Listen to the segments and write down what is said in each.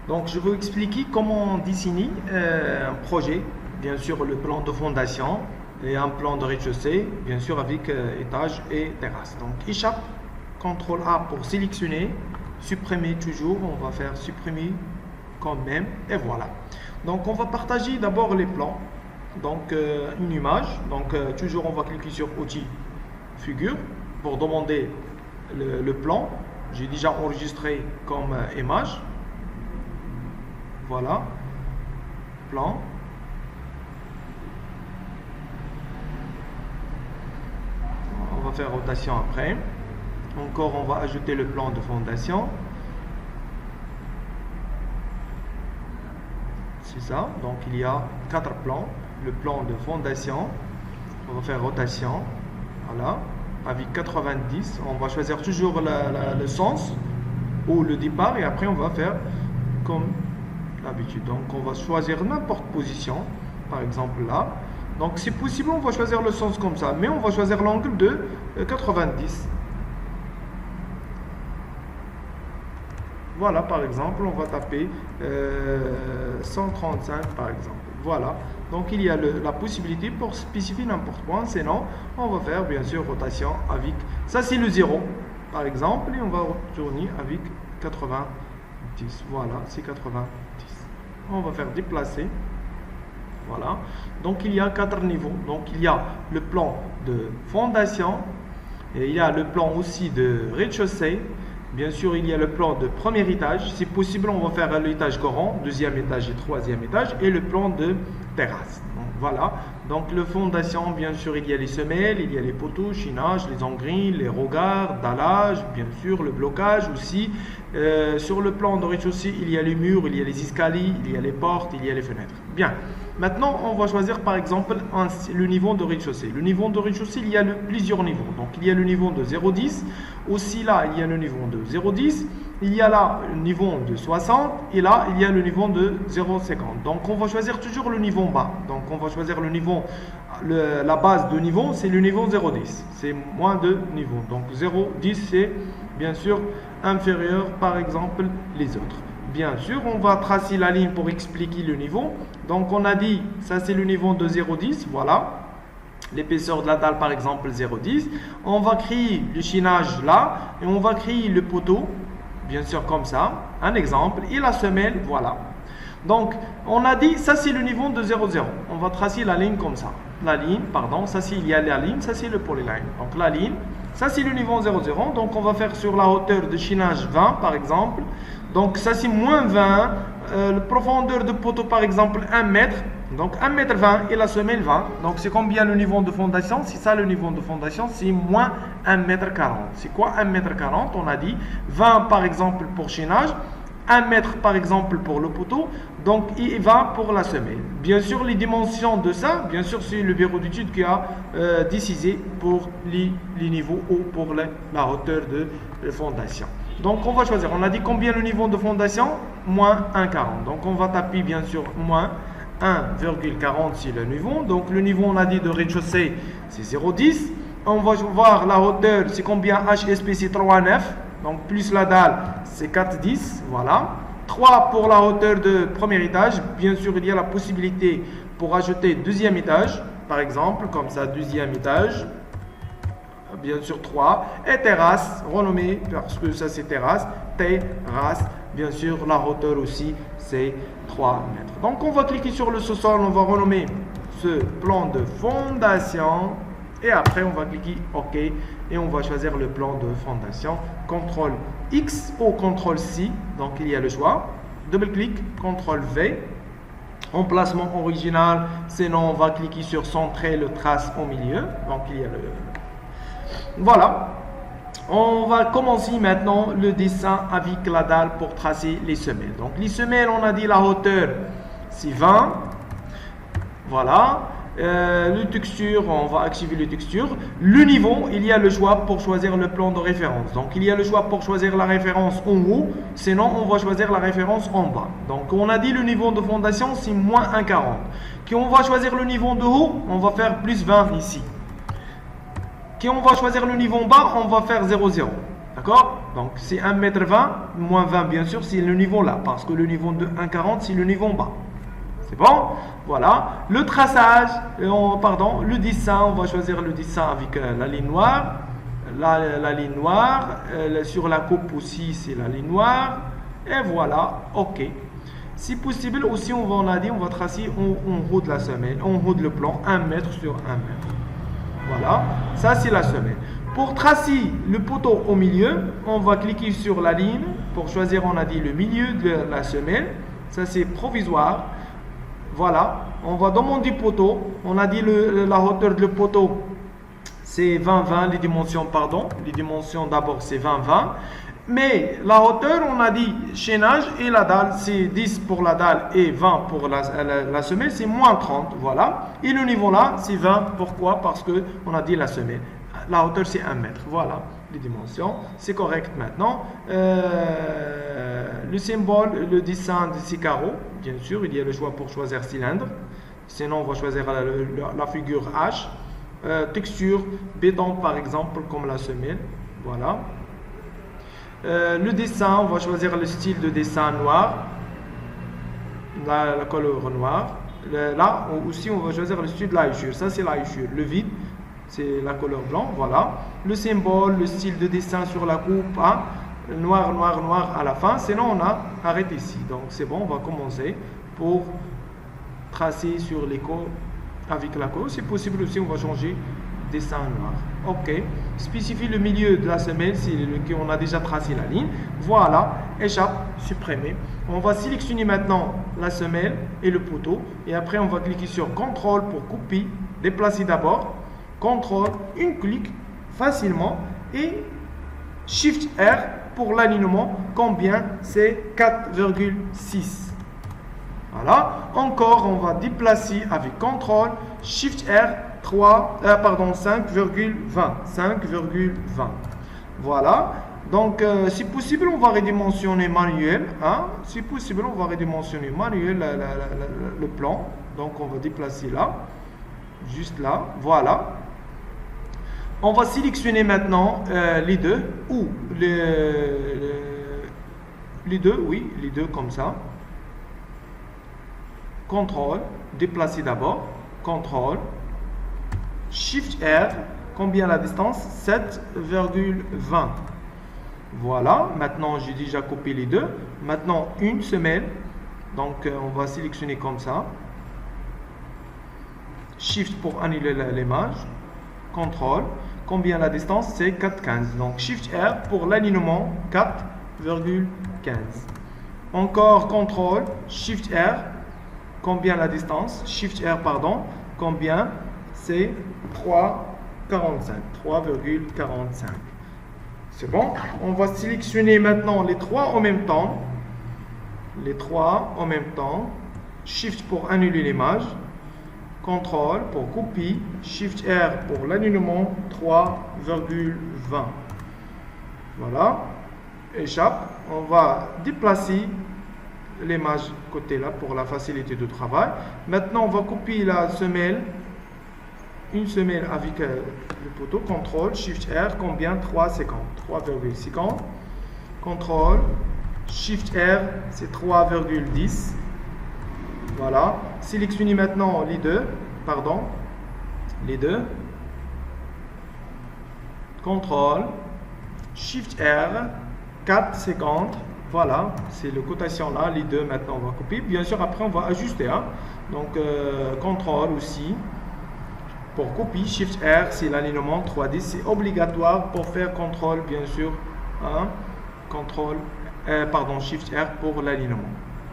Donc, je vais vous expliquer comment dessiner un projet, bien sûr le plan de fondation et un plan de rez-de-chaussée, bien sûr avec étage et terrasse. Donc, échappe, CTRL A pour sélectionner, supprimer toujours, on va faire supprimer quand même, et voilà. Donc, on va partager d'abord les plans, donc une image, donc toujours on va cliquer sur outils, figure, pour demander le plan. J'ai déjà enregistré comme image. Voilà, plan. On va faire rotation après. Encore, on va ajouter le plan de fondation. C'est ça. Donc, il y a 4 plans. Le plan de fondation. On va faire rotation. Voilà. Avec 90. On va choisir toujours le sens ou le départ. Et après, on va faire comme d'habitude. Donc, on va choisir n'importe position. Par exemple, là. Donc, c'est possible, on va choisir le sens comme ça. Mais on va choisir l'angle de 90. Voilà, par exemple, on va taper 135, par exemple. Voilà. Donc, il y a la possibilité pour spécifier n'importe quoi. Sinon, on va faire, bien sûr, rotation avec... Ça, c'est le 0, par exemple. Et on va retourner avec 90. Voilà, c'est 90. On va faire déplacer. Voilà. Donc, il y a 4 niveaux. Donc, il y a le plan de fondation. Et il y a le plan aussi de rez-de-chaussée. Bien sûr, il y a le plan de premier étage. Si possible, on va faire l'étage courant, deuxième étage et troisième étage. Et le plan de terrasse. Donc, voilà. Donc, le fondation, bien sûr, il y a les semelles, il y a les poteaux, chinage, les engrines, les regards, dallage, bien sûr, le blocage aussi. Sur le plan de rez-de-chaussée, il y a les murs, il y a les escaliers, il y a les portes, il y a les fenêtres. Bien. Maintenant, on va choisir par exemple le niveau de rez-de-chaussée. Le niveau de rez-de-chaussée, il y a plusieurs niveaux. Donc, il y a le niveau de 0,10. Aussi là, il y a le niveau de 0,10. Il y a là le niveau de 60. Et là, il y a le niveau de 0,50. Donc, on va choisir toujours le niveau bas. Donc, on va choisir le niveau, la base de niveau, c'est le niveau 0,10. C'est moins de niveau. Donc, 0,10, c'est bien sûr inférieur, par exemple, les autres. Bien sûr, on va tracer la ligne pour expliquer le niveau. Donc, on a dit, ça c'est le niveau de 0,10, voilà. L'épaisseur de la dalle, par exemple, 0,10. On va créer le chinage là, et on va créer le poteau, bien sûr, comme ça. Un exemple, et la semelle, voilà. Donc, on a dit, ça c'est le niveau de 0,0. On va tracer la ligne comme ça. La ligne, pardon, ça c'est, il y a la ligne, ça c'est le polyline. Donc, la ligne, ça c'est le niveau 0,0. Donc, on va faire sur la hauteur de chinage 20, par exemple. Donc, ça c'est moins 20. La profondeur de poteau, par exemple, 1 mètre. Donc, 1 mètre 20 et la semelle 20. Donc, c'est combien le niveau de fondation? C'est ça le niveau de fondation, c'est moins 1 mètre 40. C'est quoi 1 mètre 40? On a dit 20 par exemple pour chinage, 1 mètre par exemple pour le poteau, donc et 20 pour la semelle. Bien sûr, les dimensions de ça, bien sûr, c'est le bureau d'études qui a décidé pour les niveaux ou pour la hauteur de fondation. Donc, on va choisir. On a dit combien le niveau de fondation? Moins 1,40. Donc, on va taper bien sûr moins 1,40 c'est le niveau. Donc, le niveau, on a dit de rez-de-chaussée, c'est 0,10. On va voir la hauteur, c'est combien? HSP, c'est 3,9. Donc, plus la dalle, c'est 4,10. Voilà. 3 pour la hauteur de premier étage. Bien sûr, il y a la possibilité pour ajouter deuxième étage. Par exemple, comme ça, deuxième étage. Bien sûr 3, et terrasse, renommée parce que ça c'est terrasse, terrasse, bien sûr la hauteur aussi c'est 3 mètres. Donc on va cliquer sur le sous-sol, on va renommer ce plan de fondation et après on va cliquer OK et on va choisir le plan de fondation, CTRL X ou CTRL C, donc il y a le choix, double-clic, CTRL V, emplacement original, sinon on va cliquer sur centrer le trace au milieu, donc il y a le... Voilà, on va commencer maintenant le dessin avec la dalle pour tracer les semelles. Donc les semelles, on a dit la hauteur, c'est 20. Voilà, le texture, on va activer le texture. Le niveau, il y a le choix pour choisir le plan de référence. Donc il y a le choix pour choisir la référence en haut, sinon on va choisir la référence en bas. Donc on a dit le niveau de fondation, c'est moins 1,40. Quand on va choisir le niveau de haut, on va faire plus 20 ici. Quand on va choisir le niveau bas, on va faire 0,0. D'accord? Donc c'est 1,20 m, moins 20 bien sûr, c'est le niveau là, parce que le niveau de 1,40 c'est le niveau bas. C'est bon? Voilà. Le traçage, pardon, le dessin, on va choisir le dessin avec la ligne noire. La ligne noire, sur la coupe aussi c'est la ligne noire. Et voilà, ok. Si possible aussi, on a dit, on va tracer en haut de la semelle, en haut de le plan, 1 mètre sur 1 mètre. Voilà, ça c'est la semelle. Pour tracer le poteau au milieu, on va cliquer sur la ligne pour choisir, on a dit, le milieu de la semelle. Ça c'est provisoire. Voilà, on va demander poteau. On a dit la hauteur de le poteau, c'est 20-20, les dimensions, pardon. Les dimensions d'abord c'est 20-20. Mais la hauteur, on a dit chaînage et la dalle, c'est 10 pour la dalle et 20 pour la semelle, c'est moins 30, voilà. Et le niveau là, c'est 20, pourquoi? Parce qu'on a dit la semelle. La hauteur, c'est 1 mètre, voilà, les dimensions, c'est correct maintenant. Le symbole, le dessin de ces carreaux, bien sûr, il y a le choix pour choisir cylindre. Sinon, on va choisir la figure H. Texture, béton par exemple, comme la semelle, voilà. Le dessin, on va choisir le style de dessin noir, la couleur noire. Là aussi, on va choisir le style de la hachure. Ça, c'est la hachure. Le vide, c'est la couleur blanc. Voilà. Le symbole, le style de dessin sur la coupe, hein, noir, noir, noir à la fin. Sinon, on a arrêté ici. Donc, c'est bon, on va commencer pour tracer sur l'écho avec la couleur. C'est possible aussi, on va changer dessin noir. Ok. Spécifie le milieu de la semelle, c'est on a déjà tracé la ligne. Voilà. Échappe, supprimer. On va sélectionner maintenant la semelle et le poteau. Et après, on va cliquer sur CTRL pour couper. Déplacer d'abord. CTRL, une clic facilement. Et SHIFT R pour l'alignement. Combien? C'est 4,6. Voilà. Encore, on va déplacer avec CTRL, SHIFT R. 5,20. Voilà. Donc, si possible, on va redimensionner manuel. Hein? Si possible, on va redimensionner manuel le plan. Donc, on va déplacer là. Juste là. Voilà. On va sélectionner maintenant les deux. Ou les deux, oui. Les deux comme ça. CTRL. Déplacer d'abord. CTRL. Shift R, combien la distance? 7,20. Voilà, maintenant j'ai déjà copié les deux. Maintenant une semelle, donc on va sélectionner comme ça. Shift pour annuler l'image. CTRL, combien la distance? C'est 4,15. Donc Shift R pour l'alignement 4,15. Encore CTRL, Shift R, combien la distance? Shift R, pardon, combien? C'est 3,45. C'est bon. On va sélectionner maintenant les trois en même temps. Les trois en même temps. Shift pour annuler l'image. CTRL pour copier. Shift R pour l'alignement 3,20. Voilà. Échappe. On va déplacer l'image côté là pour la facilité de travail. Maintenant, on va copier la semelle. Une semelle avec le poteau, CTRL, SHIFT R, combien? 3,50. CTRL, SHIFT R, c'est 3,10. Voilà. Sélectionnez maintenant les deux. CTRL, SHIFT R, 4,50. Voilà, c'est le cotation là, les deux maintenant on va copier. Bien sûr, après on va ajuster. Hein. Donc, CTRL aussi. Pour copier, Shift R, c'est l'alignement 3D. C'est obligatoire pour faire CTRL, bien sûr. Hein? Shift R pour l'alignement.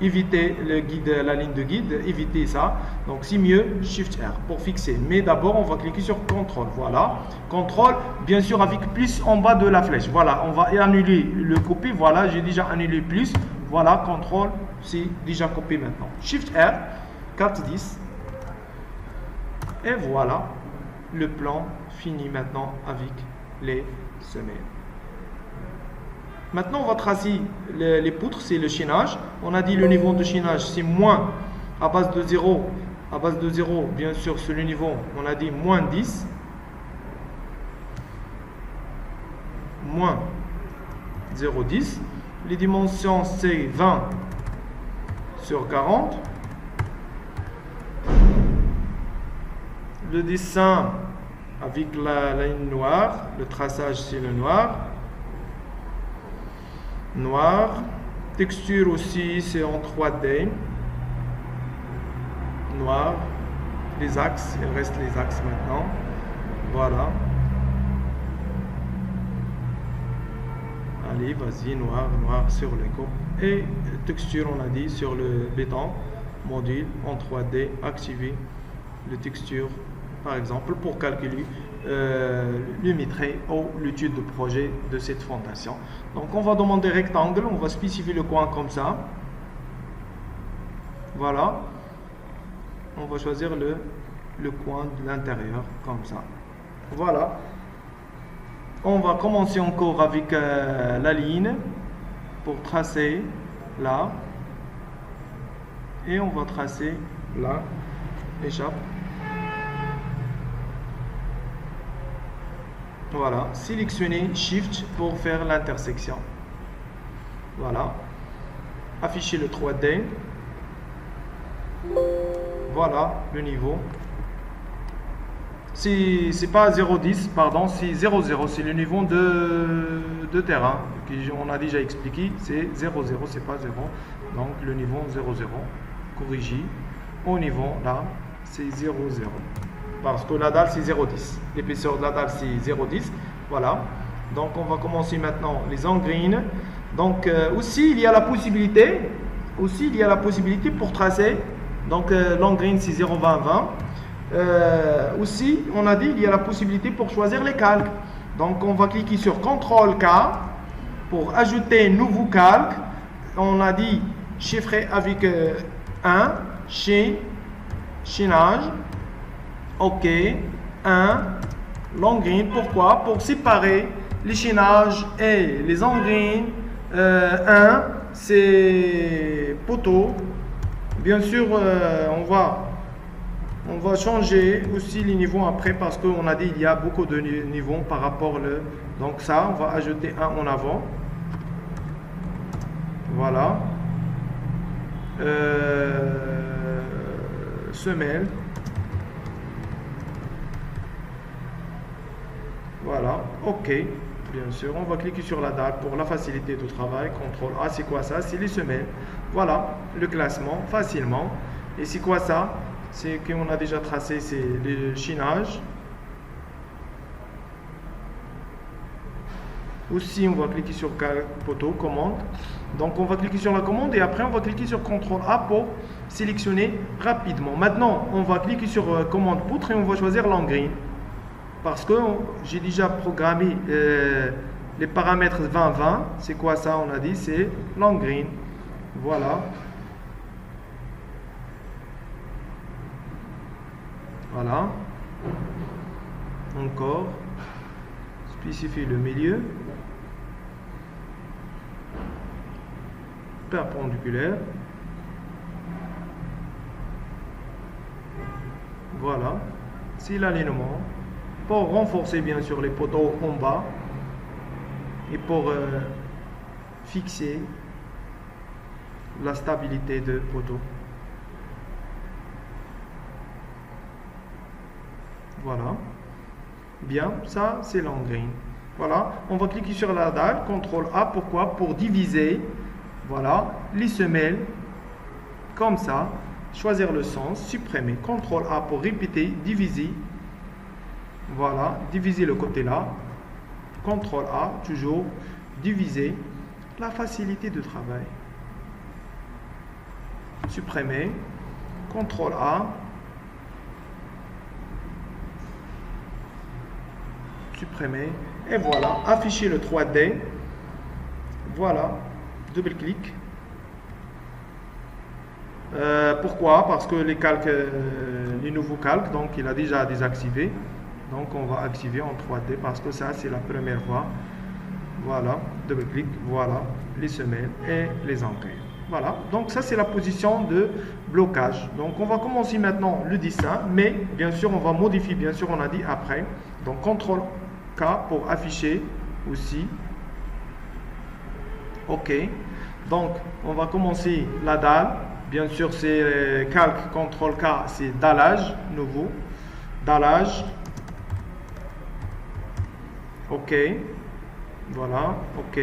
Évitez le guide, la ligne de guide, évitez ça. Donc, c'est mieux Shift R pour fixer. Mais d'abord, on va cliquer sur CTRL. Voilà. CTRL, bien sûr, avec plus en bas de la flèche. Voilà, on va annuler le copier. Voilà, j'ai déjà annulé plus. Voilà, CTRL, c'est déjà copié maintenant. Shift R, 4,10. Et voilà, le plan fini maintenant avec les semelles. Maintenant, on va tracer les poutres, c'est le chaînage. On a dit le niveau de chaînage, c'est moins à base de 0. À base de 0, bien sûr, sur le niveau, on a dit moins 10. Moins 0,10. Les dimensions, c'est 20 sur 40. Le dessin avec la ligne noire, le traçage c'est le noir. Noir. Texture aussi, c'est en 3D. Noir. Les axes, il reste les axes maintenant. Voilà. Allez, vas-y, noir, noir sur les coupes. Et texture, on a dit, sur le béton. Module en 3D, activer le texture, par exemple, pour calculer le métré ou l'étude de projet de cette fondation. Donc, on va demander rectangle, on va spécifier le coin comme ça. Voilà. On va choisir le coin de l'intérieur, comme ça. Voilà. On va commencer encore avec la ligne pour tracer là. Et on va tracer là, échappe. Voilà, sélectionnez Shift pour faire l'intersection. Voilà. Afficher le 3D. Voilà le niveau. C'est pas 0,10, pardon, c'est 0,0. C'est le niveau de terrain qu'on a déjà expliqué. C'est 0,0, c'est pas 0. Donc le niveau 0,0. Corrigé. Au niveau là, c'est 0,0. Parce que la dalle c'est 0,10. L'épaisseur de la dalle c'est 0,10. Voilà. Donc on va commencer maintenant les engrines. Donc aussi il y a la possibilité. Pour tracer. Donc l'engrine c'est 0,20,20. Aussi on a dit il y a la possibilité pour choisir les calques. Donc on va cliquer sur CTRL K pour ajouter nouveau calque. On a dit chiffrer avec 1 chaînage. OK, 1, l'engrine. Pourquoi? Pour séparer les chaînages et les engrines. 1, c'est poteau. Bien sûr, on va changer aussi les niveaux après parce qu'on a dit il y a beaucoup de niveaux par rapport donc ça, on va ajouter un en avant. Voilà. Semelle. Voilà, OK, bien sûr, on va cliquer sur la dalle pour la facilité de travail. CTRL A, c'est quoi ça? C'est les semelles. Voilà, le classement, facilement. Et c'est quoi ça? C'est qu'on a déjà tracé, c'est le chaînage. Aussi, on va cliquer sur poteau, commande. Donc, on va cliquer sur la commande et après, on va cliquer sur CTRL A pour sélectionner rapidement. Maintenant, on va cliquer sur commande poutre et on va choisir l'engrine. Parce que j'ai déjà programmé les paramètres 20-20. C'est quoi ça? On a dit c'est l'engrine. Voilà. Voilà. Encore. Spécifier le milieu. Perpendiculaire. Voilà. C'est l'alignement. Pour renforcer bien sûr les poteaux en bas et pour fixer la stabilité de poteau. Voilà. Bien, ça c'est l'engrine. Voilà, on va cliquer sur la dalle, CTRL A, pourquoi? Pour diviser, voilà, les semelles, comme ça, choisir le sens, supprimer, CTRL A pour répéter, diviser. Voilà, diviser le côté là. CTRL A, toujours diviser. La facilité de travail. Supprimer. CTRL A. Supprimer. Et voilà, afficher le 3D. Voilà, double-clic. Pourquoi? Parce que les calques, les nouveaux calques, donc il a déjà désactivé. Donc on va activer en 3D parce que ça c'est la première fois. Voilà, double-clic, voilà les semelles et les engrines. Voilà, donc ça c'est la position de blocage. Donc on va commencer maintenant le dessin, mais bien sûr on va modifier, bien sûr on a dit après. Donc CTRL K pour afficher aussi. OK. Donc, on va commencer la dalle. Bien sûr, c'est calque, CTRL-K, c'est dallage, nouveau. Dallage. OK. Voilà, OK.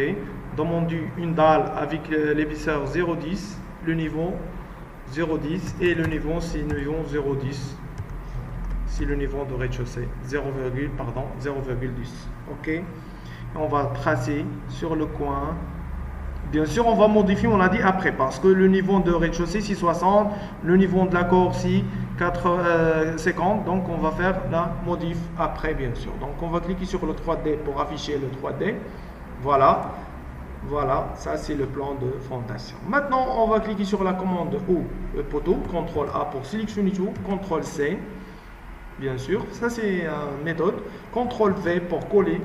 Demandé une dalle avec l'épaisseur 0,10, le niveau 0,10 et le niveau, c'est le niveau 0,10. C'est le niveau de rez-de-chaussée, 0,10. OK. On va tracer sur le coin. Bien sûr, on va modifier, on l'a dit après, parce que le niveau de rez-de-chaussée, c'est 60, le niveau de la cour, c'est 50, donc on va faire la modif après, bien sûr. Donc, on va cliquer sur le 3D pour afficher le 3D. Voilà, voilà, ça c'est le plan de fondation. Maintenant, on va cliquer sur la commande ou le poteau, CTRL A pour sélectionner tout, CTRL C, bien sûr, ça c'est une méthode, CTRL V pour coller,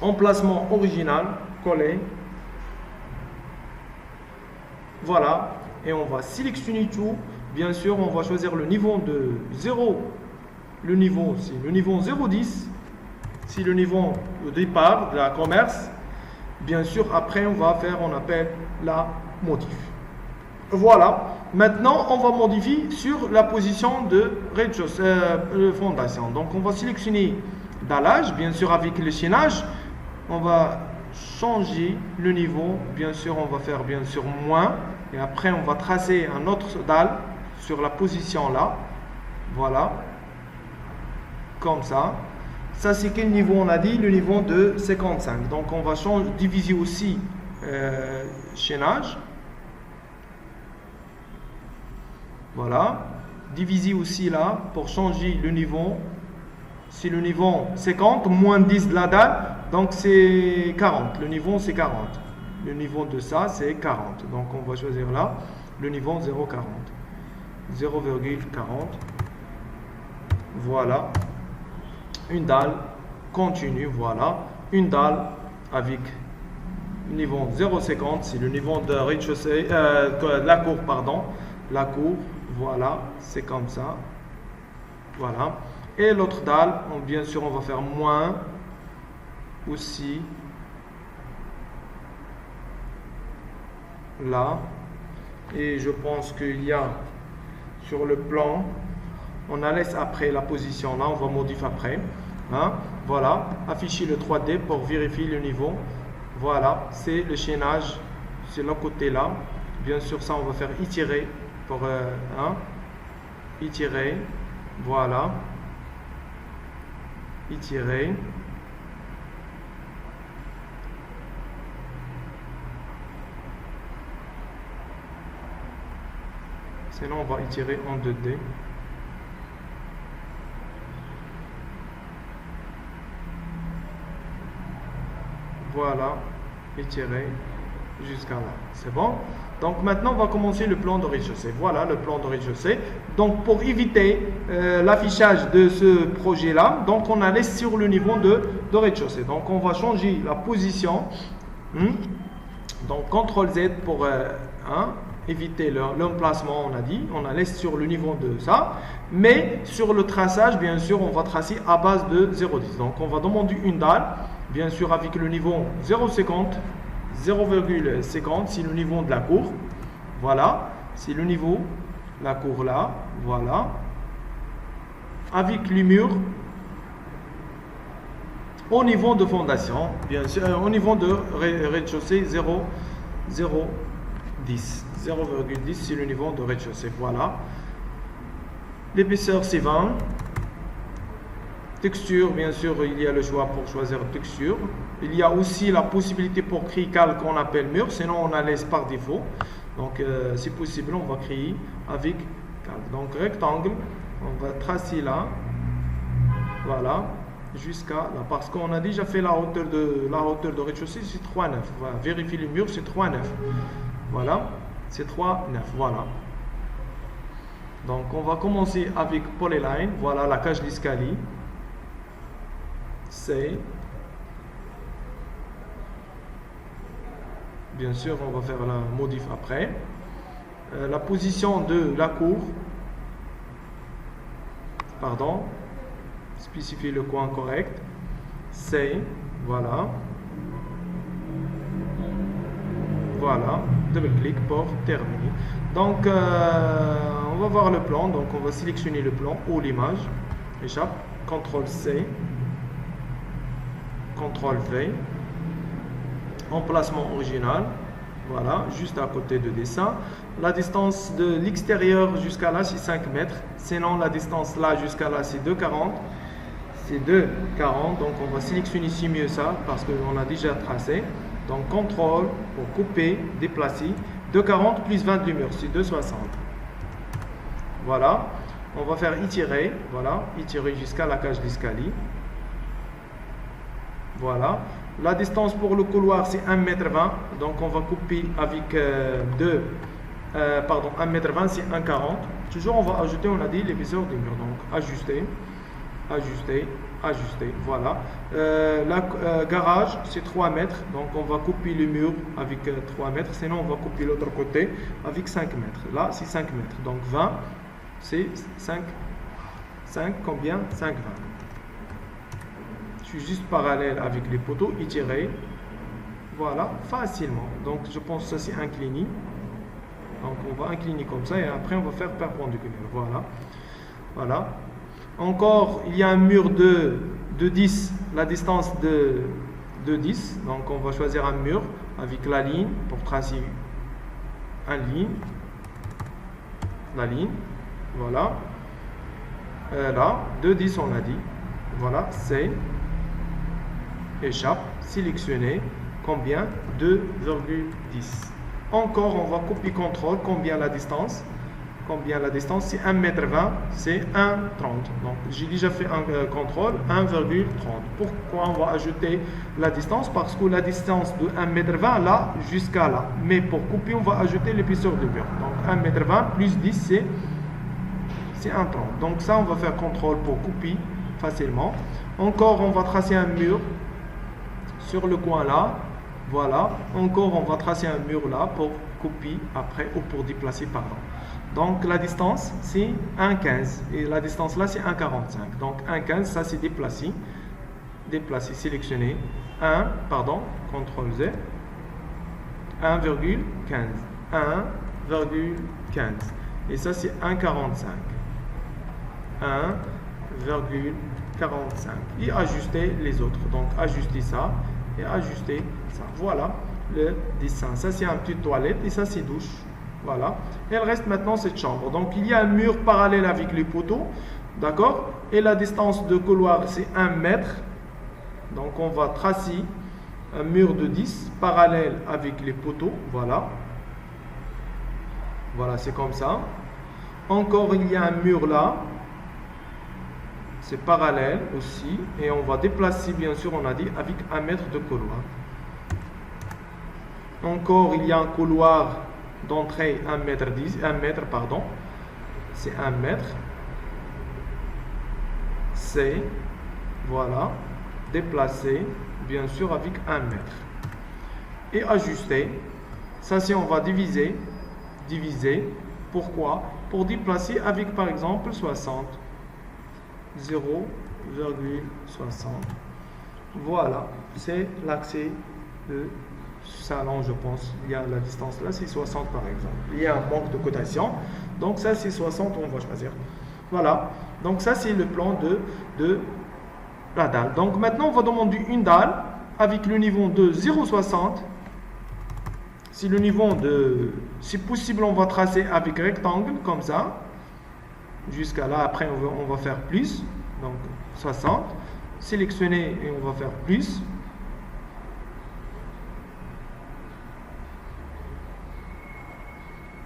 emplacement original, coller. Voilà, et on va sélectionner tout. Bien sûr, on va choisir le niveau de 0. Le niveau, c'est le niveau 0,10. C'est le niveau de départ de la commerce. Bien sûr, après, on va faire, on appelle la modif. Voilà. Maintenant, on va modifier sur la position de rez-de-chaussée, fondation. Donc, on va sélectionner dallage, bien sûr, avec le chaînage. On va changer le niveau, bien sûr on va faire bien sûr moins et après on va tracer un autre dalle sur la position là, voilà, comme ça. Ça c'est quel niveau on a dit? Le niveau de 55. Donc on va diviser aussi chaînage, voilà, diviser aussi là pour changer le niveau. C'est le niveau 50, moins 10 de la dalle, donc c'est 40. Le niveau c'est 40. Le niveau de ça c'est 40. Donc on va choisir là le niveau 0,40. 0,40. Voilà. Une dalle continue, voilà. Une dalle avec niveau 0,50, c'est le niveau de rez-de-chaussée, la cour, pardon. La cour, voilà, c'est comme ça. Voilà. Et l'autre dalle, bien sûr, on va faire moins aussi. Là. Et je pense qu'il y a sur le plan, on la laisse après la position là, on va modifier après. Hein? Voilà. Afficher le 3D pour vérifier le niveau. Voilà. C'est le chaînage. C'est le côté là. Bien sûr, ça, on va faire étirer pour étirer. Voilà. Étirer. Sinon, on va étirer en 2D. Voilà, étirer jusqu'à là. C'est bon? Donc maintenant, on va commencer le plan de rez-de-chaussée. Voilà le plan de rez-de-chaussée. Donc pour éviter l'affichage de ce projet-là, donc on a laissé sur le niveau de rez-de-chaussée. Donc on va changer la position. Donc CTRL Z pour éviter l'emplacement, on a dit. On a laissé sur le niveau de ça. Mais sur le traçage, bien sûr, on va tracer à base de 0,10. Donc on va demander une dalle, bien sûr avec le niveau 0,50. 0,50, c'est le niveau de la cour. Voilà, c'est le niveau de la cour là. Voilà. Avec les murs au niveau de fondation, bien sûr, au niveau de rez-de-chaussée, 0,10. 0,10, c'est le niveau de rez-de-chaussée. Voilà. L'épaisseur, c'est 20. Texture, bien sûr, il y a le choix pour choisir texture. Il y a aussi la possibilité pour créer calque qu'on appelle mur, sinon on la laisse par défaut. Donc, si possible, on va créer avec calque. Donc, rectangle, on va tracer là, voilà, jusqu'à là. Parce qu'on a déjà fait la hauteur de rez-de-chaussée, c'est 3,9. Voilà, vérifier le mur, c'est 3,9. Voilà, c'est 3,9. Voilà. Donc, on va commencer avec polyline. Voilà la cage d'escalier. C'est bien sûr on va faire la modif après la position de la cour, pardon, spécifier le coin correct, c'est voilà voilà, double-clic pour terminer. Donc, on va voir le plan. Donc, on va sélectionner le plan ou l'image. Échappe, CTRL-C, CTRL-V, emplacement original. Voilà, juste à côté de dessin. La distance de l'extérieur jusqu'à là, c'est 5 mètres. Sinon, la distance là jusqu'à là, c'est 2,40. C'est 2,40. Donc, on va sélectionner ici mieux ça parce qu'on a déjà tracé. Donc, CTRL pour couper, déplacer. 2,40 plus 20 du mur, c'est 2,60. Voilà. On va faire étirer. Voilà, étirer jusqu'à la cage d'escalier. Voilà. La distance pour le couloir, c'est 1,20 m. Donc, on va couper avec 1,20 m, c'est 1,40. Toujours, on va ajouter, on a dit, l'épaisseur du mur. Donc, ajuster, ajuster, ajuster. Voilà. Garage, c'est 3 mètres. Donc, on va couper le mur avec 3 mètres. Sinon, on va couper l'autre côté avec 5 mètres. Là, c'est 5 mètres. Donc, 20, c'est 5 combien? 5,20. Je suis juste parallèle avec les poteaux, étirer. Voilà, facilement. Donc, je pense que ça, c'est incliné. Donc, on va incliner comme ça et après, on va faire perpendiculaire. Voilà. Voilà. Encore, il y a un mur de 10, la distance de 10. Donc, on va choisir un mur avec la ligne pour tracer une ligne. La ligne. Voilà. Là, de 10, on a dit. Voilà, c'est échappe, sélectionner, combien? 2,10. Encore, on va copier CTRL, combien la distance? Combien la distance? C'est 1,20 m, c'est 1,30. Donc, j'ai déjà fait un CTRL, 1,30. Pourquoi on va ajouter la distance? Parce que la distance de 1,20 m là jusqu'à là. Mais pour couper, on va ajouter l'épaisseur du mur. Donc, 1,20 m plus 10, c'est 1,30. Donc, ça, on va faire CTRL pour couper facilement. Encore, on va tracer un mur sur le coin là. Voilà. Encore, on va tracer un mur là pour couper après ou pour déplacer, pardon. Donc, la distance, c'est 1,15. Et la distance là, c'est 1,45. Donc, 1,15, ça, c'est déplacer. Déplacer, sélectionner. CTRL-Z. 1,15. 1,15. Et ça, c'est 1,45. 1,45. Et ajuster les autres. Donc, ajuster ça et ajuster ça. Voilà le dessin. Ça, c'est un petit toilette et ça, c'est douche. Voilà. Et il reste maintenant cette chambre. Donc, il y a un mur parallèle avec les poteaux. D'accord? Et la distance de couloir, c'est 1 mètre. Donc, on va tracer un mur de 10 parallèle avec les poteaux. Voilà. Voilà, c'est comme ça. Encore, il y a un mur là. C'est parallèle aussi. Et on va déplacer, bien sûr, on a dit, avec 1 mètre de couloir. Encore, il y a un couloir d'entrée 1 mètre, pardon. C'est 1 mètre. C'est, voilà, déplacer, bien sûr, avec 1 mètre. Et ajuster. Ça, c'est on va diviser. Diviser. Pourquoi? Pour déplacer avec, par exemple, 60. 0,60. Voilà, c'est l'accès de salon, je pense. Il y a la distance là, c'est 60 par exemple. Il y a un manque de cotation. Donc ça, c'est 60, on va choisir. Voilà. Donc ça, c'est le plan de la dalle. Donc maintenant, on va demander une dalle avec le niveau de 0,60. Si le niveau de... Si possible, on va tracer avec rectangle, comme ça. Jusqu'à là, après on va faire plus, donc 60, sélectionner et on va faire plus,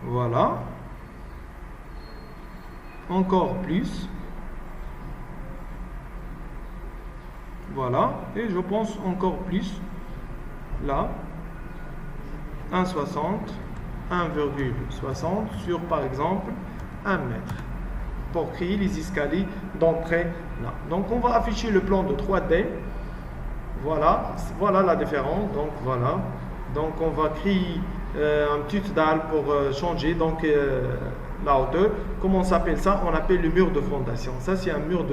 voilà, encore plus, voilà, et je pense encore plus, là, 1,60, 1,60 sur par exemple 1 mètre. Pour créer les escaliers d'entrée là. Donc on va afficher le plan de 3D. Voilà, voilà la différence. Donc voilà. Donc on va créer un petit dalle pour changer donc la hauteur. Comment on s'appelle ça? On appelle le mur de fondation. Ça c'est un mur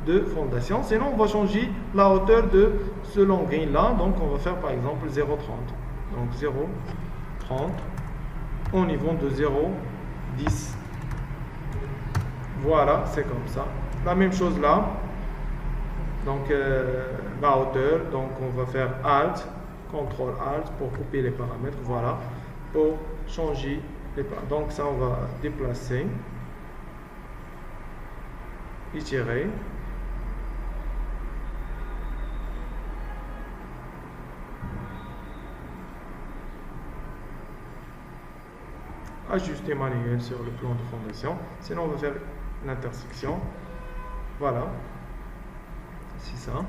de fondation. Sinon on va changer la hauteur de ce long grille là. Donc on va faire par exemple 0,30. Donc 0,30. 30 au niveau de 0, 10. Voilà, c'est comme ça. La même chose là. Donc la hauteur, donc on va faire Alt, CTRL Alt pour couper les paramètres. Voilà, pour changer les paramètres. Donc ça, on va déplacer, étirer. Ajuster manuel sur le plan de fondation. Sinon, on va faire l'intersection. Voilà. C'est ça.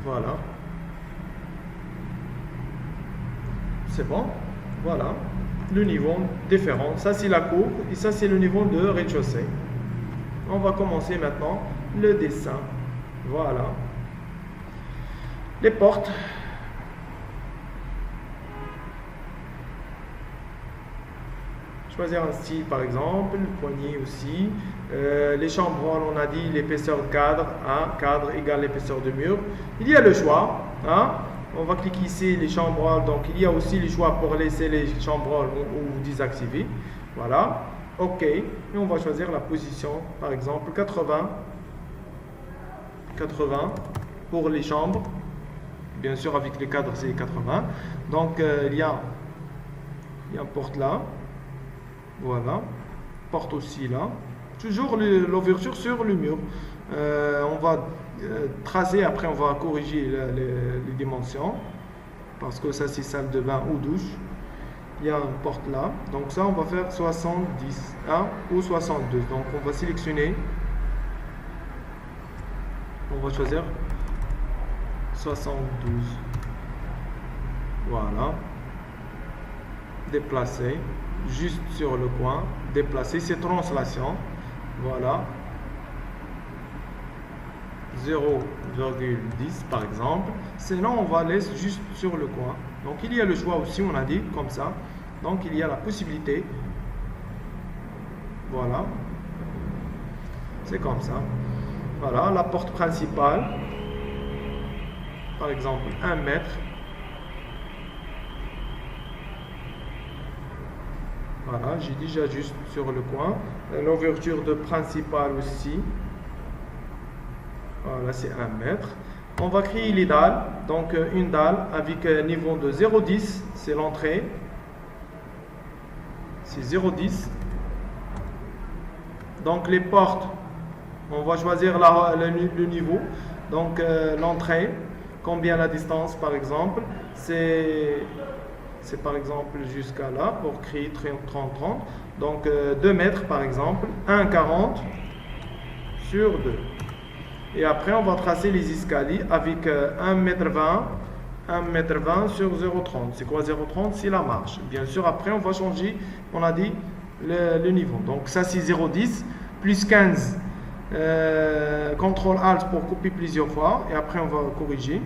Voilà. C'est bon. Voilà. Le niveau différent. Ça, c'est la cour. Et ça, c'est le niveau de rez-de-chaussée. On va commencer maintenant le dessin. Voilà. Les portes. Choisir un style par exemple, le poignet aussi. Les chambranles, on a dit l'épaisseur de cadre, hein, cadre égale l'épaisseur de mur. Il y a le choix, hein. On va cliquer ici les chambranles, donc il y a aussi le choix pour laisser les chambranles ou désactiver. Voilà, OK. Et on va choisir la position, par exemple 80 pour les chambres. Bien sûr, avec les cadres, c'est 80. Donc il y a une porte là. Voilà, porte aussi là. Toujours l'ouverture sur le mur. On va tracer, après on va corriger les dimensions. Parce que ça c'est salle de bain ou douche. Il y a une porte là. Donc ça on va faire 70 hein, ou 62. Donc on va sélectionner. On va choisir 72. Voilà. Déplacer. Juste sur le coin, déplacer ces translations, voilà, 0,10 par exemple, sinon on va laisser juste sur le coin. Donc il y a le choix aussi, on a dit comme ça, donc il y a la possibilité, voilà, c'est comme ça. Voilà, la porte principale, par exemple 1 mètre. Voilà, j'ai déjà juste sur le coin. L'ouverture de principale aussi. Voilà, c'est 1 mètre. On va créer les dalles. Donc, une dalle avec un niveau de 0,10, c'est l'entrée. C'est 0,10. Donc, les portes, on va choisir le niveau. Donc, l'entrée, combien la distance par exemple, c'est par exemple jusqu'à là pour créer 30-30. Donc 2 mètres par exemple, 1,40 sur 2. Et après on va tracer les escaliers avec 1,20 m sur 0,30. C'est quoi 0,30? C'est la marche. Bien sûr, après on va changer, on a dit, le niveau. Donc ça c'est 0,10 plus 15. CTRL ALT pour couper plusieurs fois. Et après on va corriger.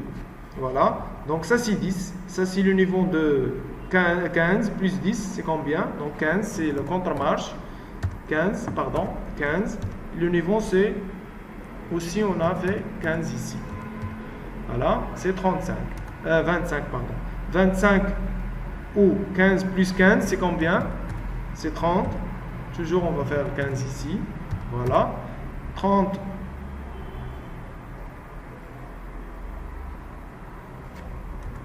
Voilà, donc ça c'est 10, ça c'est le niveau de 15 plus 10, c'est combien? Donc 15 c'est le contre-marche, 15, le niveau c'est aussi on a fait 15 ici, voilà, c'est 25, 25 pardon, 25 ou 15 plus 15 c'est combien? C'est 30, toujours on va faire 15 ici, voilà, 30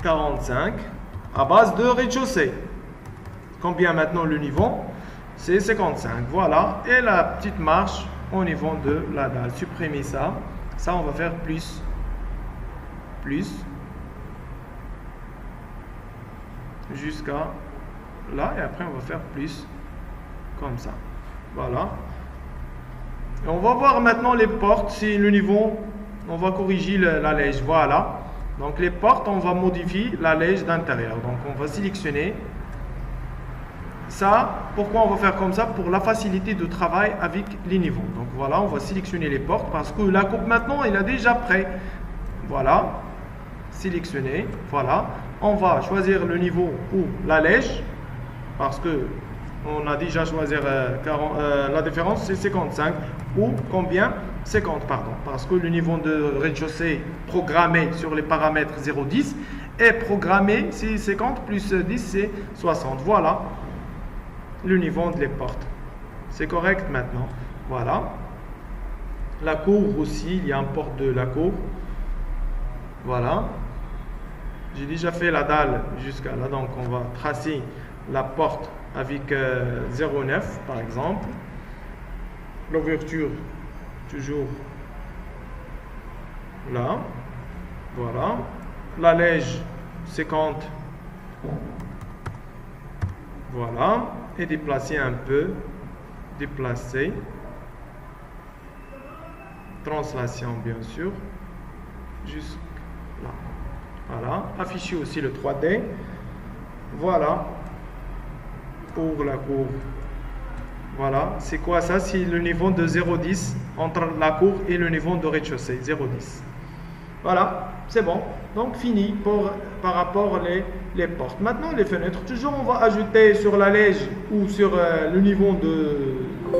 45 à base de rez-de-chaussée. Combien maintenant le niveau? C'est 55. Voilà. Et la petite marche au niveau de la dalle. Supprimer ça. Ça, on va faire plus. Jusqu'à là. Et après, on va faire plus. Comme ça. Voilà. Et on va voir maintenant les portes. Si le niveau, on va corriger la lège. Voilà. Donc les portes, on va modifier la lège d'intérieur. Donc on va sélectionner ça. Pourquoi on va faire comme ça? Pour la facilité de travail avec les niveaux. Donc voilà, on va sélectionner les portes parce que la coupe maintenant, il est déjà prêt. Voilà, sélectionner. Voilà, on va choisir le niveau ou la lège parce que on a déjà choisi la différence, c'est 55 ou combien? 50 pardon, parce que le niveau de rez-de-chaussée programmé sur les paramètres 0,10 est programmé, c'est 50 plus 10, c'est 60. Voilà le niveau des portes. C'est correct maintenant. Voilà. La cour aussi, il y a un porte de la cour. Voilà. J'ai déjà fait la dalle jusqu'à là, donc on va tracer la porte avec 0,9 par exemple. L'ouverture, toujours là. Voilà. La lège, 50. Voilà. Et déplacer un peu. Déplacer. Translation, bien sûr. Jusque là. Voilà. Afficher aussi le 3D. Voilà. Pour la cour. Voilà. C'est quoi ça? C'est le niveau de 0,10 entre la cour et le niveau de rez-de-chaussée. 0,10. Voilà. C'est bon. Donc, fini par rapport les portes. Maintenant, les fenêtres. Toujours, on va ajouter sur la lège ou sur le niveau de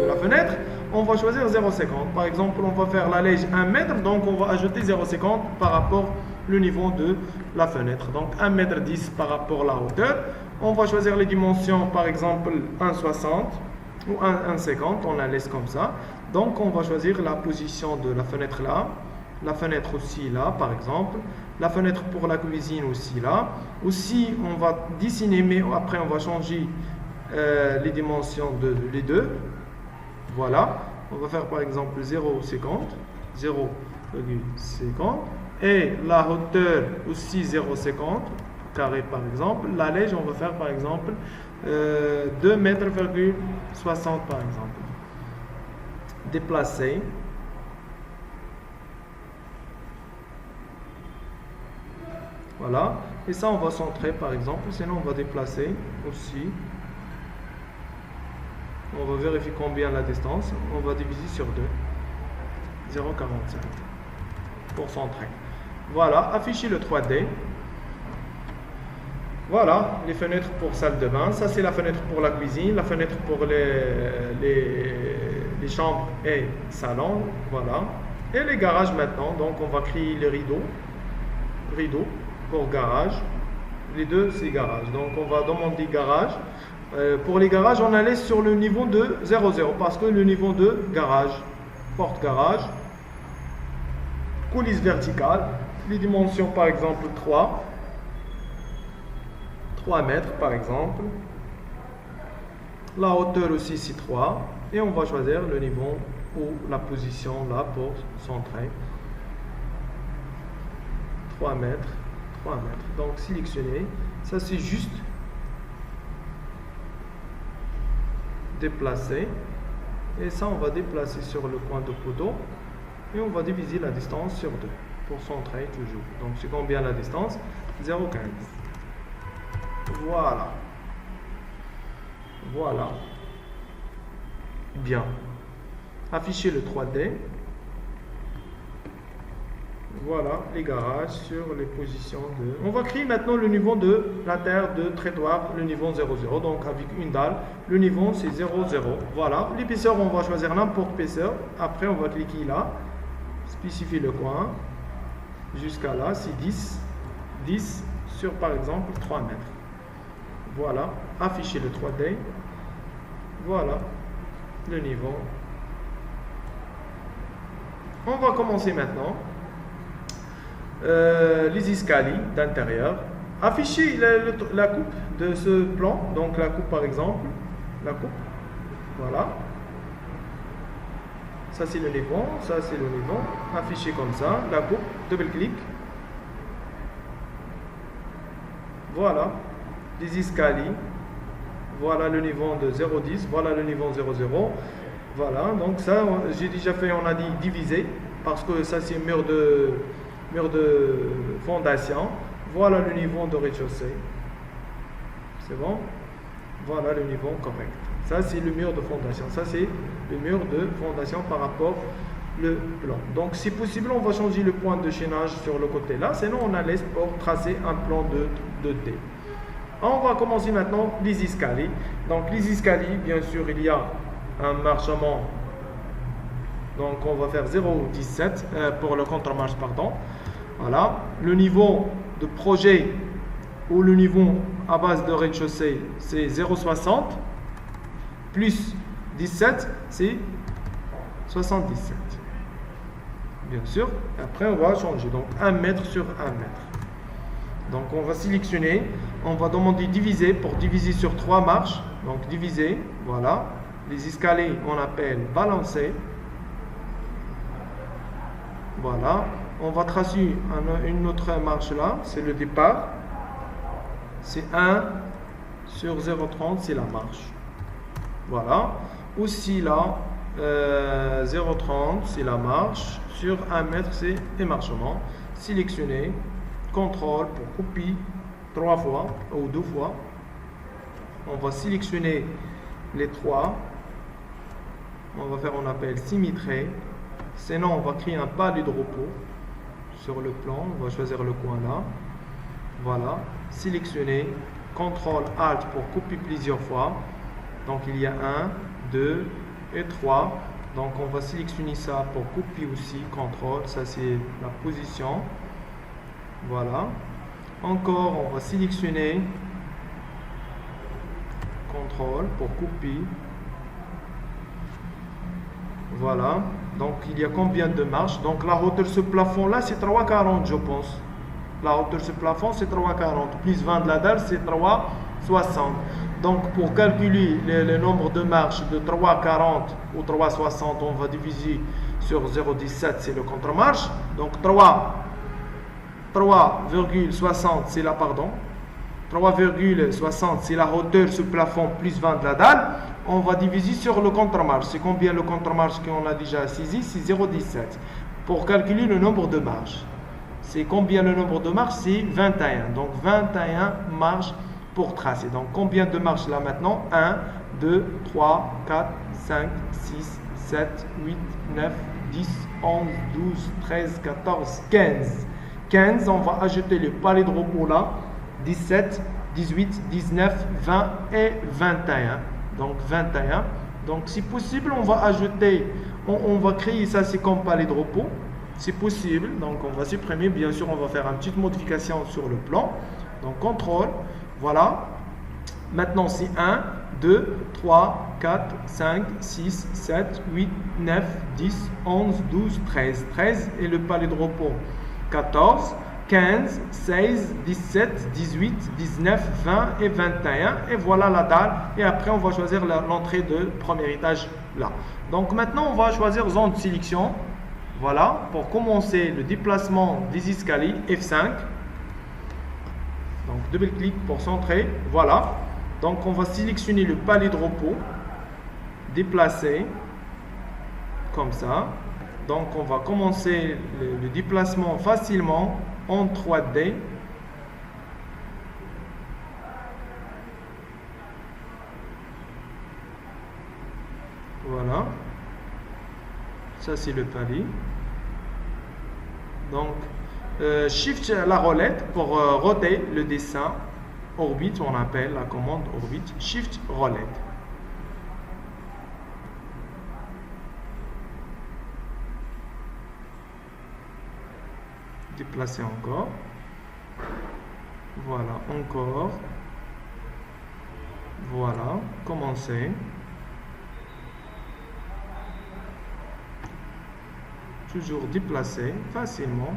la fenêtre. On va choisir 0,50. Par exemple, on va faire la lège 1 mètre. Donc, on va ajouter 0,50 par rapport au niveau de la fenêtre. Donc, 1,10 m par rapport à la hauteur. On va choisir les dimensions, par exemple, 1,60 ou 1,50. On la laisse comme ça. Donc, on va choisir la position de la fenêtre là. La fenêtre aussi là, par exemple. La fenêtre pour la cuisine aussi là. Aussi, on va dessiner, mais après, on va changer les dimensions de les deux. Voilà. On va faire par exemple 0,50. 0,50. Et la hauteur aussi 0,50 carré par exemple. La lège, on va faire par exemple 2,60 m par exemple. Déplacer. Voilà. Et ça, on va centrer par exemple. Sinon, on va déplacer aussi. On va vérifier combien la distance. On va diviser sur 2. 0,45 pour centrer. Voilà. Afficher le 3D. Voilà. Les fenêtres pour salle de bain. Ça, c'est la fenêtre pour la cuisine. La fenêtre pour les chambres et salon. Voilà. Et les garages maintenant. Donc, on va créer les rideaux. Rideaux. Pour garage, les deux c'est garage, donc on va demander garage. Pour les garages, on allait sur le niveau de 0,0 parce que le niveau de garage, porte garage, coulisse verticale, les dimensions par exemple 3 mètres par exemple, la hauteur aussi c'est 3 et on va choisir le niveau ou la position là pour centrer. 3 mètres. 3 mètres. Donc, sélectionner. Ça, c'est juste déplacer. Et ça, on va déplacer sur le coin de poteau. Et on va diviser la distance sur 2 pour centrer toujours. Donc, c'est combien la distance? 0,15. Voilà. Voilà. Bien. Afficher le 3D. Voilà les garages sur les positions de... On va créer maintenant le niveau de la terre de trottoir, le niveau 0,0. Donc avec une dalle, le niveau c'est 0,0. Voilà. L'épaisseur, on va choisir n'importe épaisseur. Après, on va cliquer là. Spécifier le coin. Jusqu'à là, c'est 10. 10 sur par exemple 3 mètres. Voilà. Afficher le 3D. Voilà. Le niveau. On va commencer maintenant. Les escaliers d'intérieur. Afficher la coupe de ce plan. Donc la coupe par exemple. La coupe. Voilà. Ça c'est le niveau. Ça c'est le niveau. Afficher comme ça. La coupe. Double-clic. Voilà. Les escaliers. Voilà le niveau de 0,10. Voilà le niveau 0,0. Voilà. Donc ça, j'ai déjà fait, on a dit diviser. Parce que ça c'est mur de fondation. Voilà le niveau de rez-de-chaussée. C'est bon? Voilà le niveau correct. Ça c'est le mur de fondation. Ça c'est le mur de fondation par rapport le plan. Donc si possible, on va changer le point de chaînage sur le côté là. Sinon, on a laisse pour tracer un plan de T. On va commencer maintenant les escaliers. Donc les escaliers, bien sûr, il y a un marchement. Donc on va faire 0,17 pour le contre-marche, pardon. Voilà. Le niveau de projet où le niveau à base de rez-de-chaussée, c'est 0,60, plus 17, c'est 77. Bien sûr, après on va changer. Donc 1 mètre sur 1 mètre. Donc on va sélectionner, on va demander diviser pour diviser sur 3 marches. Donc diviser, voilà. Les escaliers, on appelle balancer. Voilà. On va tracer une autre marche là, c'est le départ. C'est 1 sur 0,30, c'est la marche. Voilà. Aussi là, 0,30, c'est la marche. Sur 1 mètre, c'est émarchement. Sélectionner, contrôle pour copie 3 fois ou 2 fois. On va sélectionner les 3. On va faire, on appelle symétrie. Sinon, on va créer un palier de repos sur le plan. On va choisir le coin là. Voilà. Sélectionner, contrôle alt pour copier plusieurs fois. Donc il y a 1, 2 et 3. Donc on va sélectionner ça pour copier aussi, contrôle, ça c'est la position. Voilà. Encore, on va sélectionner, contrôle pour copier. Voilà. Donc il y a combien de marches? Donc la hauteur de ce plafond là c'est 3,40 je pense. La hauteur de ce plafond c'est 3,40. Plus 20 de la dalle c'est 3,60. Donc pour calculer le nombre de marches de 3,40 ou 3,60, on va diviser sur 0,17, c'est le contre-marche. Donc 3,60 c'est la, 3,60 c'est la hauteur de ce plafond plus 20 de la dalle. On va diviser sur le contre-marche. C'est combien le contre-marche qu'on a déjà saisi? C'est 0,17. Pour calculer le nombre de marches. C'est combien le nombre de marches? C'est 21. Donc 21 marches pour tracer. Donc combien de marches là maintenant? 1, 2, 3, 4, 5, 6, 7, 8, 9, 10, 11, 12, 13, 14, 15. 15, on va ajouter le palier de repos là. 17, 18, 19, 20 et 21. Donc 21. Donc si possible, on va ajouter, on va créer ça, c'est comme palier de repos. C'est possible. Donc on va supprimer. Bien sûr, on va faire une petite modification sur le plan. Donc contrôle. Voilà. Maintenant, c'est 1, 2, 3, 4, 5, 6, 7, 8, 9, 10, 11, 12, 13. 13 et le palier de repos. 14, 15, 16, 17, 18, 19, 20 et 21. Et voilà la dalle. Et après, on va choisir l'entrée de premier étage là. Donc maintenant, on va choisir zone de sélection. Voilà. Pour commencer le déplacement des escaliers, F5. Donc double-clic pour centrer. Voilà. Donc on va sélectionner le palier de repos. Déplacer. Comme ça. Donc on va commencer le déplacement facilement en 3D. Voilà. Ça c'est le palier. Donc Shift la roulette pour roter le dessin. Orbite, on appelle la commande orbite. Shift roulette. Déplacer encore. Voilà, encore. Voilà, commencer. Toujours déplacer facilement.